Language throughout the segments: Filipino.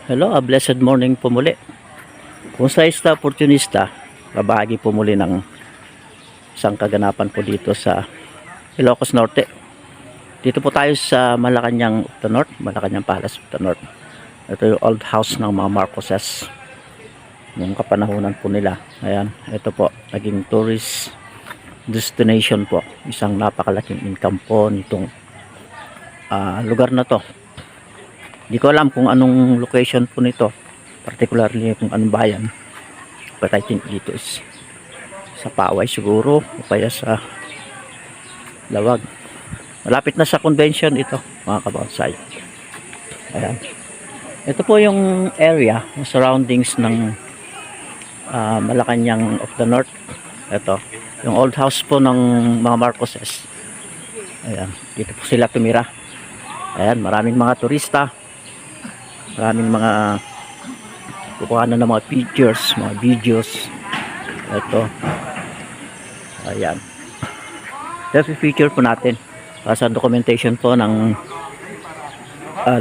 Hello, a blessed morning po muli. Kung sa Ista Opportunista, babahagi po muli ng isang kaganapan po dito sa Ilocos Norte. Dito po tayo sa Malacanang of the North, Malacanang Palace of the North. Ito yung old house ng mga Marcoses. Yung kapanahunan po nila. Ayan, ito po, naging tourist destination po. Isang napakalaking income po nitong lugar na to. Di ko alam kung anong location po nito, particularly kung anong bayan, but I think dito is sa Paway siguro o kaya sa Lawag. Malapit na sa convention ito, mga kabonsay. Ayan, ito po yung area, yung surroundings ng Malacanang of the North. Ito yung old house po ng mga Marcoses. Ayan, dito po sila tumira. Ayan, maraming mga turista, maraming mga kukuha na ng mga pictures, mga videos. Ito, ayan, selfie feature po natin sa documentation po ng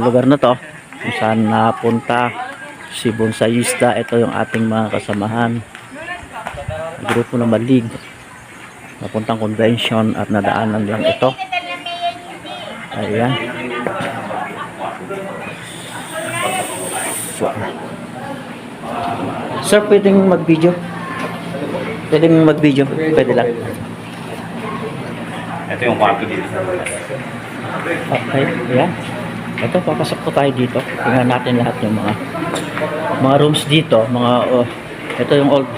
lugar na to kung saan napunta si Bonsayista. Ito yung ating mga kasamahan, grupo na malig napuntang convention at nadaanan lang ito. Ayan, so, sir, pwedeng mag-video? Pwedeng mag-video? Pwede lang. Ito yung kwarto dito. Okay, ayan. Ito, papasok po tayo dito. Tingnan natin lahat yung mga rooms dito. Ito yung old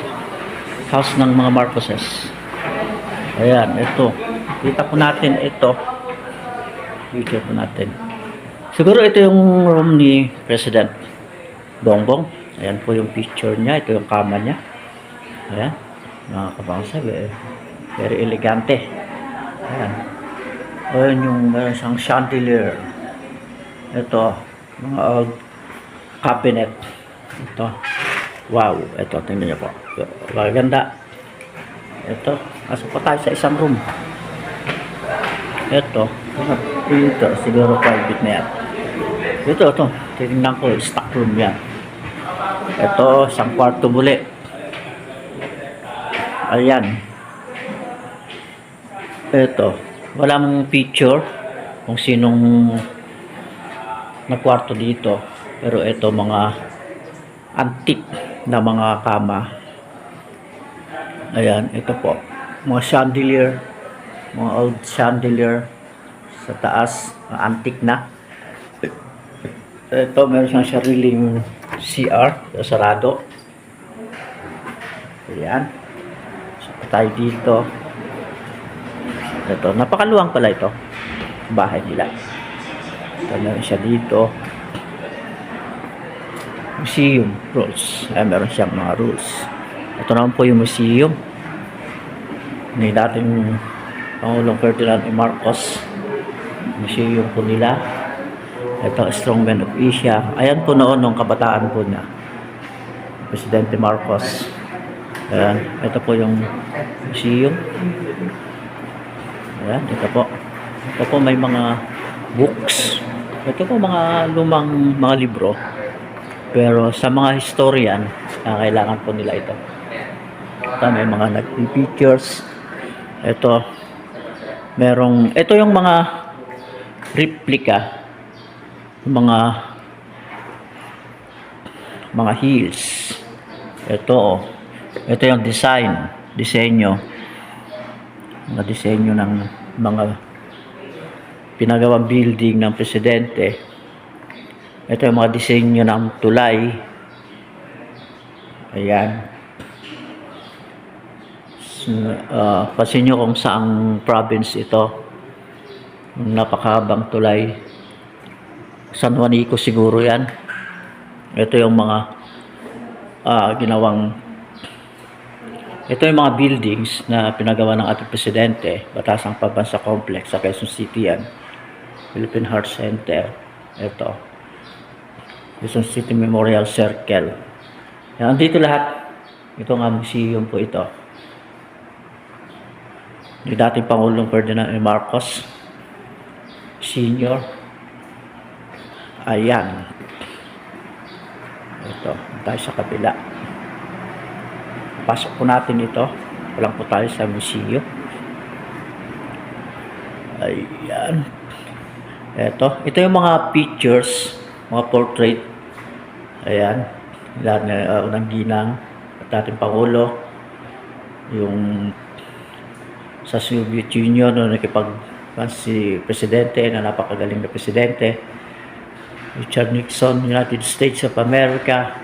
house ng mga Marcoses. Ayan, ito. Kita po natin ito. Picture po natin. Siguro ito yung room ni President Bongbong. Ayan po yung picture niya. Ito yung kama niya. Ayan. Mga kabangsa, very elegante. Ayan. Ayan yung meron siyang chandelier. Ito, mga old cabinet. Ito. Wow. Ito, tingnan niyo po. Maganda. Ito. Masok pa tayo sa isang room. Ito. Ito. Siguro private na yan. Ito. Tingnan ko. Stock room yan. Ito. Isang kwarto muli. Ayan. Ito. Walang picture kung sinong nagkwarto dito. Pero ito mga antique na mga kama. Ayan. Ito po. Mga chandelier. Mga old chandelier sa taas. Antique na. Ito. Meron siyang sariling CR. Sarado. Ayan. Tayo dito. Ito, napakaluwang pala ito bahay nila. Ito, meron siya dito museum rules. Meron siyang mga rules. Ito naman po yung museum ni dating Pangulong Ferdinand Marcos. Museum po nila. Ito, Strongman of Asia. Ayan po noon nung kabataan po niya, Presidente Marcos. Ayan, ito po yung museum. Ayan, ito po. Ito po may mga books. Ito po mga lumang mga libro. Pero sa mga historian, kailangan po nila ito. Ito may mga nag-pictures. Ito, ito yung mga replica, mga hills. Ito, ito yung disenyo ng mga pinagawang building ng presidente. Ito yung mga disenyo ng tulay. Ayan. Pansin nyo kung saang province ito. Napakahabang tulay. San Juanico siguro yan. Ito yung mga ito yung mga buildings na pinagawa ng ating presidente. Batasang Pambansa Complex sa Quezon City yan. Philippine Heart Center. Ito, Quezon City Memorial Circle. Yan, andito lahat. Ito nga museum po ito ni dating Pangulong Ferdinand Marcos Senior. Ayan. Ito, tayo sa kabila. Pasok po natin ito. Walang po tayo sa museo. Ayan. Ito yung mga pictures, mga portrait. Ayan. Unang ginang at ating Pangulo. Yung sa Soviet Union, si Presidente, na napakagaling na Presidente. Richard Nixon, United States of America.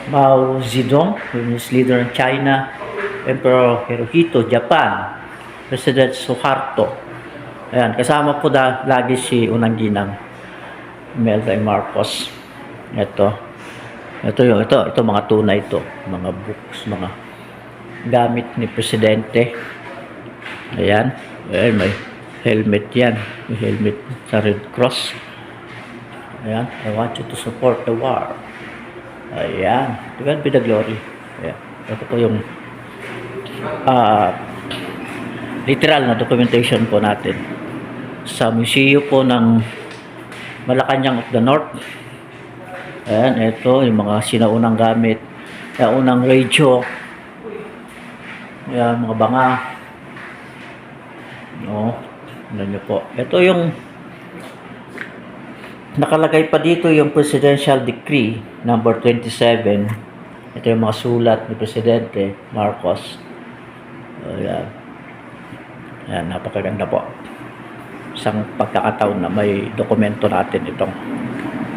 Mao Zedong, Communist leader ng China. Emperor Hirohito, Japan. President Suharto. Ayan, kasama po lagi si unang ginang Imelda Marcos. Ito mga tunay ito, mga books, mga gamit ni Presidente. Ayan, may helmet yan. May helmet sa Red Cross. Ayan, I want you to support the war. Ayan, to God be the glory. Ayan, ito po yung literal na documentation po natin sa museo po ng Malacanang of the North. Ayan, ito yung mga sinaunang gamit, unang radio. Ayan, mga banga. Ano nyo po. Ito yung nakalagay pa dito yung Presidential Decree number 27. Ito yung mga sulat ni Presidente Marcos. Ayan. Ayan, napakaganda po. Isang pagkakataon na may dokumento natin itong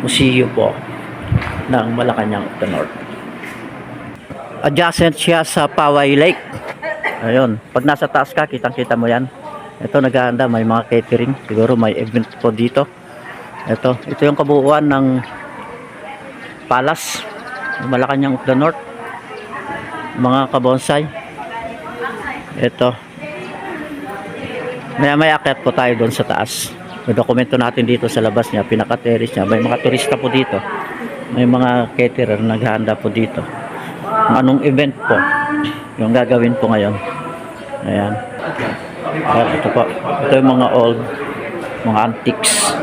museo po ng Malacanang of the North. Adjacent siya sa Poway Lake. Ayun, pag nasa taas ka, kitang-kita mo yan. Ito naghahanda, may mga catering. Siguro may event po dito. Ito yung kabuuan ng Palace Malacanang of the North. Mga kabonsay. Ito. May akyat po tayo doon sa taas. May dokumento natin dito sa labas niya, pinaka-terrace niya. May mga turista po dito. May mga caterer naghahanda po dito. Anong event po yung gagawin po ngayon. Ayan. Ito po. Ito yung mga old, mga antiques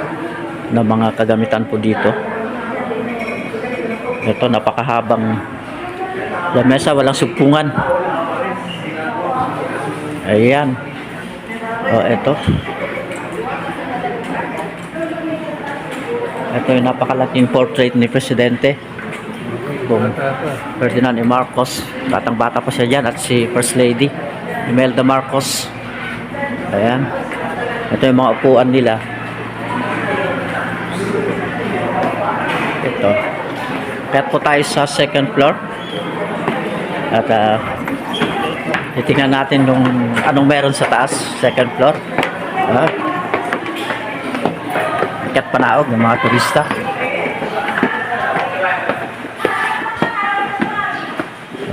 na mga kagamitan po dito. Ito, napakahabang lamesa, walang sugpungan. Ayan. Ito yung napakalaking portrait ni Presidente Ferdinand E. Marcos. Batang bata pa siya dyan. At si First Lady Imelda Marcos. Ayan. Ito yung mga upuan nila. Ito. Kaya po tayo sa second floor. At titingnan natin anong meron sa taas, second floor. Ikat panaog ng mga turista.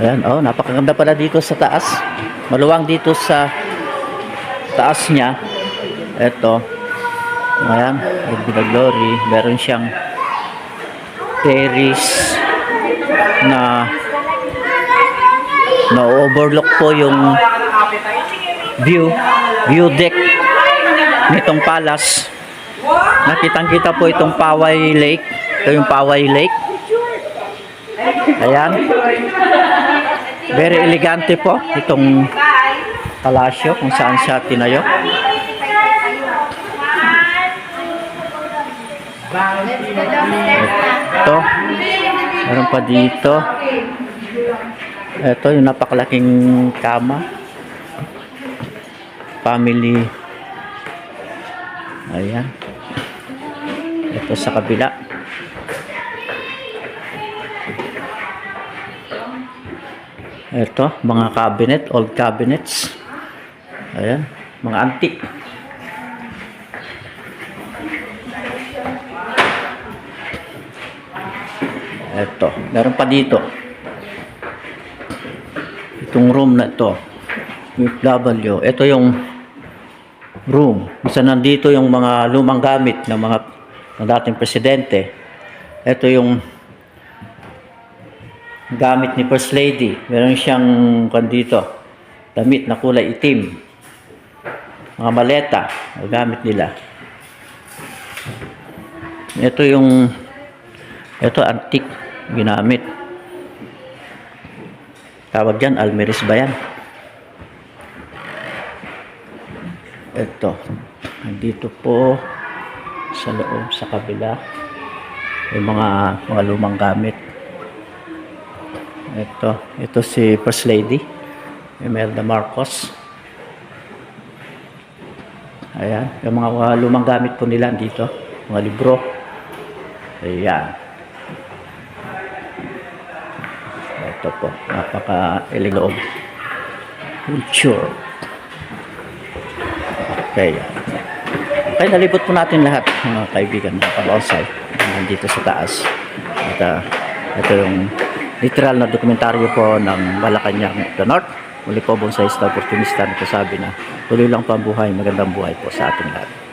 Ayan, napakaganda pala dito sa taas. Maluwang dito sa taas niya. Ito. Ayan, with the glory. Meron siyang terrace na overlook po yung view deck nitong palace. Nakitang-kita po itong Poway Lake. Ito yung Poway Lake. Ayan. Very elegante po itong palasyo kung saan siya tinayo. Ito. Meron pa dito. Ito yung napakalaking kama. Family. Ayan. Ito sa kabila. Ito, mga cabinet, old cabinets. Ayan, mga antique. Ito, meron pa dito. Itong room na ito, W. Ito yung room. Isa nandito yung mga lumang gamit ng mga dating presidente. Ito yung gamit ni First Lady. Meron siyang dito, damit na kulay itim. Mga maleta, gamit nila. Ito yung Ito, antique. Ginamit. Tawag dyan, Almeris ba yan? Ito. Nandito po sa loob, sa kabila. Yung mga lumang gamit. Ito si First Lady. Imelda Marcos. Ayan. Yung mga lumang gamit po nila dito. Mga libro. Ayan. Ito po, napaka-elegant. Culture. Okay. Okay, nalibot po natin lahat, mga kaibigan, mga kabonsai. Nandito sa taas. Ito yung literal na dokumentaryo po ng Malacanang the North. Muli po, Bonsaista Opportunista, nagsasabi na tuloy lang po ang buhay, magandang buhay po sa ating lahat.